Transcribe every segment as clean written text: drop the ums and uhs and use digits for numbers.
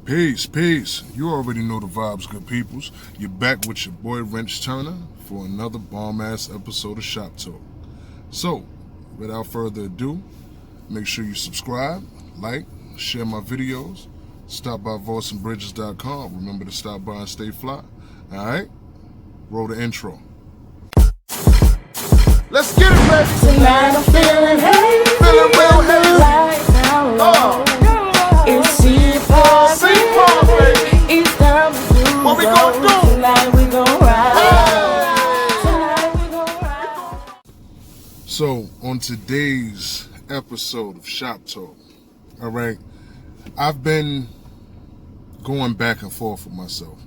Peace, peace. You already know the vibes, good peoples. You're back with your boy Wrenchturna for another bomb-ass episode of Shop Talk. So, without further ado, make sure you subscribe, like, share my videos. Stop by vaultsandbridges.com. Remember to stop by and stay fly. Alright? Roll the intro. Let's get it, baby! Tonight I'm feeling heavy, Feeling real heavy. right now, Oh. it's C-Park, it's time to do. What we gonna do? Tonight we gon' ride. Tonight we gon' ride. So, on today's episode of Shop Talk, alright, I've been going back and forth with myself.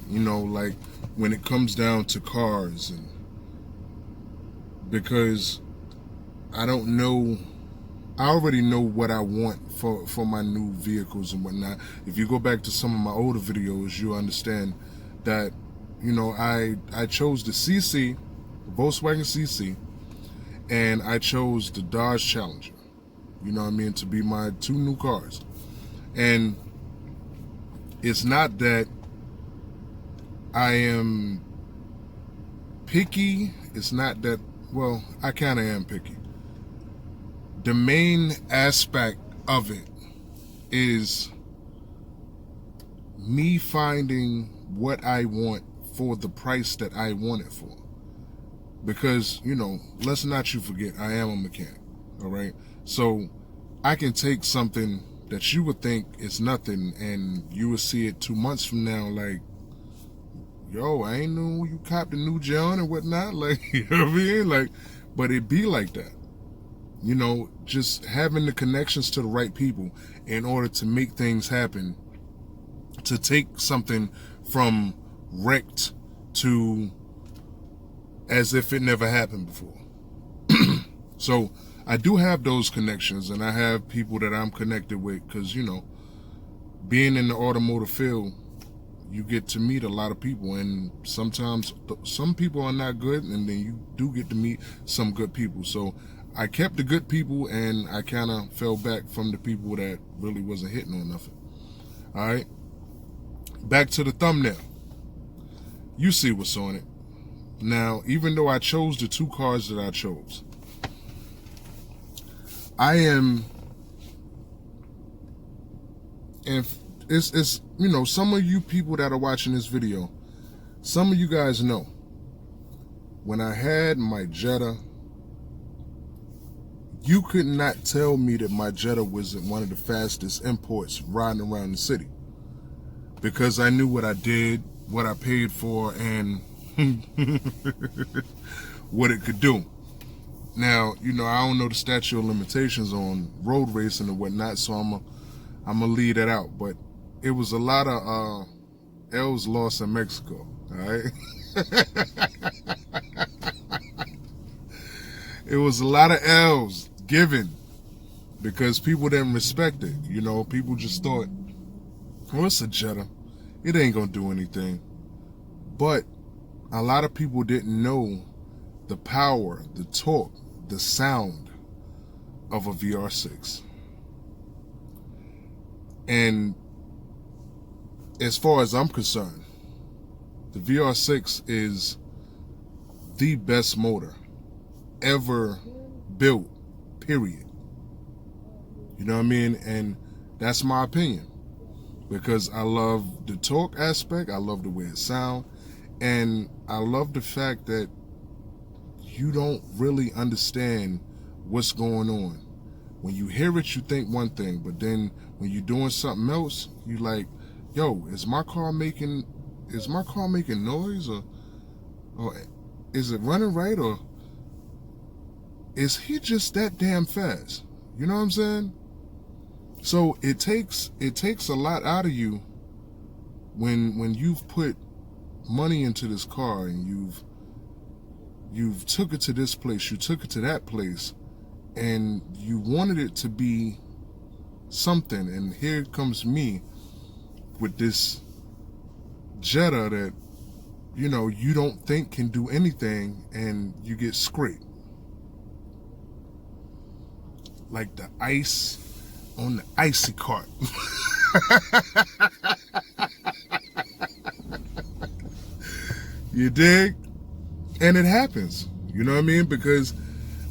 You know, like when it comes down to cars, and because I don't know, I already know what I want for my new vehicles and whatnot. If you go back to some of my older videos, you'll understand that, you know, I chose the CC, Volkswagen CC, and I chose the Dodge Challenger, you know what I mean, to be my two new cars. And it's not that I am picky. It's not that, well, I kind of am picky. The main aspect of it is me finding what I want for the price that I want it for. Because, you know, let's not you forget, I am a mechanic, all right? So I can take something that you would think is nothing and you would see it 2 months from now like, yo, I ain't know you copped a new John and whatnot. Like, you know what I mean? Like, but it be like that. You know, just having the connections to the right people in order to make things happen, to take something from wrecked to as if it never happened before. So I do have those connections, and I have people that I'm connected with because, you know, being in the automotive field, you get to meet a lot of people, and sometimes some people are not good, and then you do get to meet some good people. So I kept the good people, and I kind of fell back from the people that really wasn't hitting on nothing. All right, back to the thumbnail. You see what's on it. Now, even though I chose the two cars that I chose, I am, and it's you know, some of you people that are watching this video, some of you guys know, when I had my Jetta, you could not tell me that my Jetta wasn't one of the fastest imports riding around the city, because I knew what I did, what I paid for, and what it could do. Now, you know, I don't know the statute of limitations on road racing and whatnot, so I'm gonna leave that out. But it was a lot of L's lost in Mexico, all right? It was a lot of L's given because people didn't respect it. You know, people just thought, well, it's a Jetta, it ain't gonna do anything. But a lot of people didn't know the power, the torque, the sound of a VR6. And as far as I'm concerned, the VR6 is the best motor ever built, period. You know what I mean? And that's my opinion, because I love the torque aspect, I love the way it sounds, and I love the fact that you don't really understand what's going on. When you hear it, you think one thing, but then when you're doing something else, you like, yo, is my car making noise, or is it running right, or is he just that damn fast? You know what I'm saying? So it takes a lot out of you when you've put money into this car, and you've took it to this place, you took it to that place, and you wanted it to be something, and here comes me with this Jetta that, you know, you don't think can do anything, and you get scraped like the ice on the icy cart. You dig? And it happens. You know what I mean? Because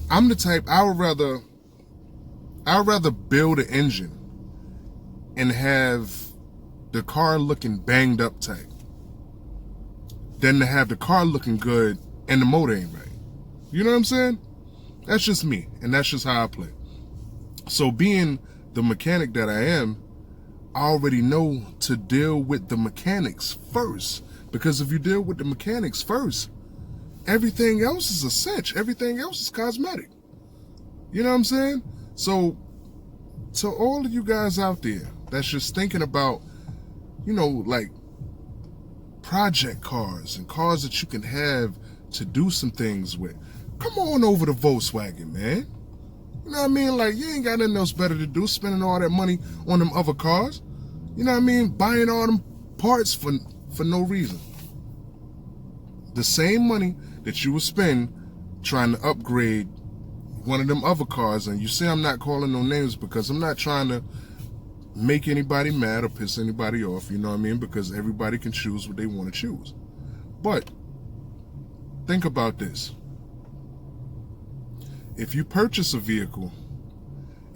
I'm the type, I would rather build an engine and have the car looking banged up tight than to have the car looking good and the motor ain't right. You know what I'm saying? That's just me, and that's just how I play. So being the mechanic that I am, I already know to deal with the mechanics first. Because if you deal with the mechanics first, everything else is a cinch. Everything else is cosmetic. You know what I'm saying? So to all of you guys out there that's just thinking about, you know, like project cars and cars that you can have to do some things with, come on over to Volkswagen, man. You know what I mean? Like, you ain't got nothing else better to do, spending all that money on them other cars. You know what I mean? Buying all them parts for no reason. The same money that you would spend trying to upgrade one of them other cars, and you see I'm not calling no names because I'm not trying to make anybody mad or piss anybody off, you know what I mean? Because everybody can choose what they want to choose. But think about this. If you purchase a vehicle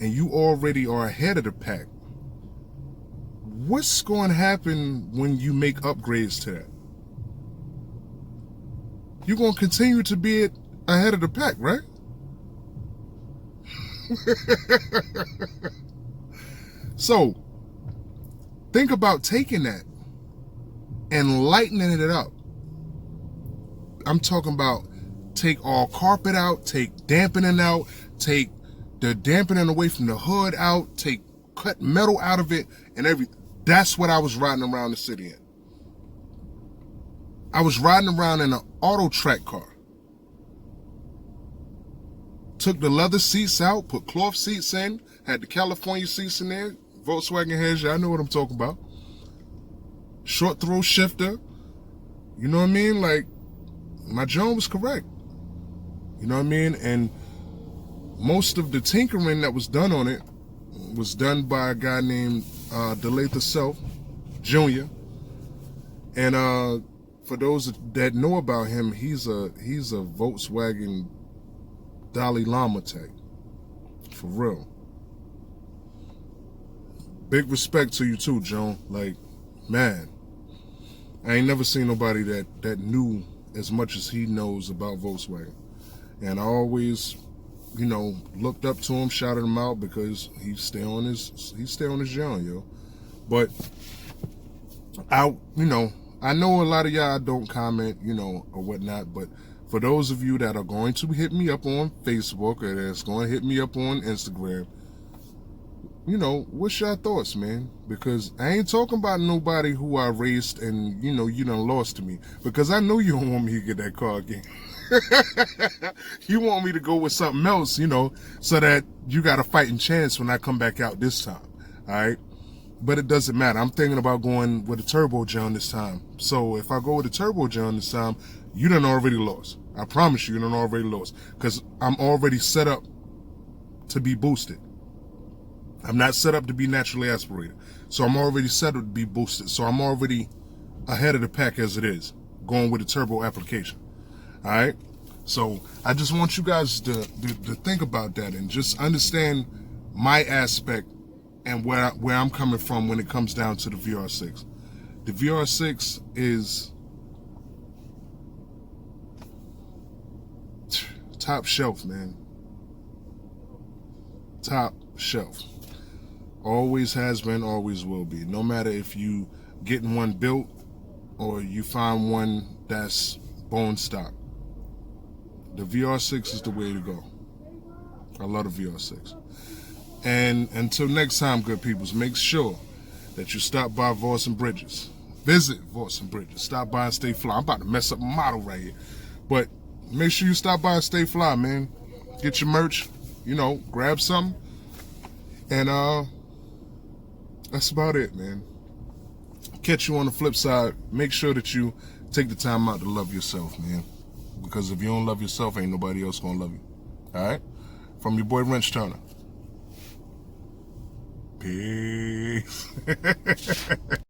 and you already are ahead of the pack, what's going to happen when you make upgrades to that? You're going to continue to be ahead of the pack, right? So, think about taking that and lightening it up. I'm talking about take all carpet out, take dampening out, take the dampening away from the hood out, cut metal out of it, and everything. That's what I was riding around the city in. I was riding around in an auto track car. Took the leather seats out, put cloth seats in, had the California seats in there, Volkswagen heads, y'all know what I'm talking about. Short throw shifter. You know what I mean? Like, my John was correct. You know what I mean? And most of the tinkering that was done on it was done by a guy named Delatha Self Jr. And for those that know about him, he's a Volkswagen Dalai Lama type. For real. Big respect to you too, Joan. Like, man, I ain't never seen nobody that knew as much as he knows about Volkswagen. And I always, you know, looked up to him, shouted him out because he stay on his John, yo. But I know a lot of y'all don't comment, you know, or whatnot, but for those of you that are going to hit me up on Facebook or that's going to hit me up on Instagram, you know, what's your thoughts, man? Because I ain't talking about nobody who I raced and, you know, you done lost to me. Because I know you don't want me to get that car again. You want me to go with something else, you know, so that you got a fighting chance when I come back out this time, all right? But it doesn't matter. I'm thinking about going with a turbo John this time. So if I go with a turbo John this time, you done already lost. I promise you done already lost. Because I'm already set up to be boosted. I'm not set up to be naturally aspirated. So I'm already set up to be boosted. So I'm already ahead of the pack as it is, going with a turbo application. All right? So I just want you guys to think about that and just understand my aspect and where I'm coming from when it comes down to the VR6. The VR6 is top shelf, man. Top shelf. Always has been, always will be. No matter if you getting one built or you find one that's bone stock. The VR6 is the way to go. I love the VR6. And until next time, good peoples, make sure that you stop by Voice and Bridges. Visit Voice and Bridges. Stop by and stay fly. I'm about to mess up my motto right here. But make sure you stop by and stay fly, man. Get your merch, you know, grab something. And that's about it, man. Catch you on the flip side. Make sure that you take the time out to love yourself, man. Because if you don't love yourself, ain't nobody else gonna love you. All right? From your boy Wrenchturna. Peace.